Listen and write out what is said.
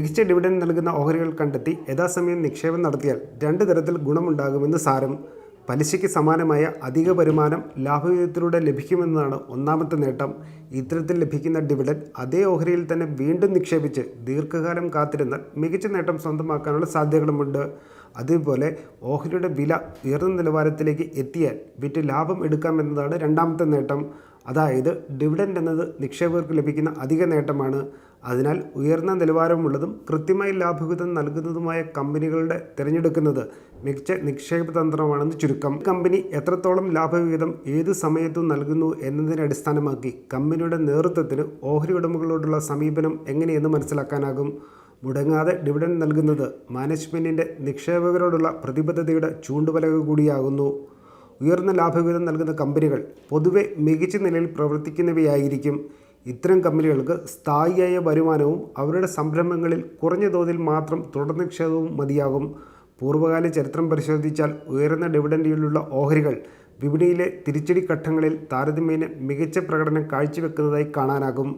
മികച്ച ഡിവിഡൻഡ് നൽകുന്ന ഓഹരികൾ കണ്ടെത്തി യഥാസമയം നിക്ഷേപം നടത്തിയാൽ 2 തരത്തിൽ ഗുണമുണ്ടാകുമെന്ന് സാരം. പലിശയ്ക്ക് സമാനമായ അധിക വരുമാനം ലാഭവിഹിതത്തിലൂടെ ലഭിക്കുമെന്നതാണ് ഒന്നാമത്തെ നേട്ടം. ഇത്തരത്തിൽ ലഭിക്കുന്ന ഡിവിഡൻഡ് അതേ ഓഹരിയിൽ തന്നെ വീണ്ടും നിക്ഷേപിച്ച് ദീർഘകാലം കാത്തിരുന്നാൽ മികച്ച നേട്ടം സ്വന്തമാക്കാനുള്ള സാധ്യതകളുമുണ്ട്. അതുപോലെ ഓഹരിയുടെ വില ഉയർന്ന നിലവാരത്തിലേക്ക് എത്തിയാൽ വിറ്റ് ലാഭം എടുക്കാമെന്നതാണ് രണ്ടാമത്തെ നേട്ടം. അതായത് ഡിവിഡൻഡ് എന്നത് നിക്ഷേപകർക്ക് ലഭിക്കുന്ന അധിക നേട്ടമാണ്. അതിനാൽ ഉയർന്ന നിലവാരമുള്ളതും കൃത്യമായി ലാഭവിഹിതം നൽകുന്നതുമായ കമ്പനികളുടെ തിരഞ്ഞെടുക്കുന്നത് മികച്ച നിക്ഷേപ തന്ത്രമാണെന്ന് ചുരുക്കം. കമ്പനി എത്രത്തോളം ലാഭവിഹിതം ഏത് സമയത്തും നൽകുന്നു എന്നതിനെ അടിസ്ഥാനമാക്കി കമ്പനിയുടെ നേതൃത്വത്തിന് ഓഹരി ഉടമകളോടുള്ള സമീപനം എങ്ങനെയെന്ന് മനസ്സിലാക്കാനാകും. മുടങ്ങാതെ ഡിവിഡൻഡ് നൽകുന്നത് മാനേജ്മെൻറ്റിൻ്റെ നിക്ഷേപകരോടുള്ള പ്രതിബദ്ധതയുടെ ചൂണ്ടുപലക കൂടിയാകുന്നു. ഉയർന്ന ലാഭവിഹിതം നൽകുന്ന കമ്പനികൾ പൊതുവെ മികച്ച നിലയിൽ പ്രവർത്തിക്കുന്നവയായിരിക്കും. ഇത്തരം കമ്പനികൾക്ക് സ്ഥായിയായ വരുമാനവും അവരുടെ സംരംഭങ്ങളിൽ കുറഞ്ഞ തോതിൽ മാത്രം തുടർ നിക്ഷേപവും മതിയാകും. പൂർവ്വകാല ചരിത്രം പരിശോധിച്ചാൽ ഉയർന്ന ഡിവിഡൻഡിലുള്ള ഓഹരികൾ വിപണിയിലെ തിരിച്ചടി ഘട്ടങ്ങളിൽ താരതമ്യേന മികച്ച പ്രകടനം കാഴ്ചവെക്കുന്നതായി കാണാനാകും.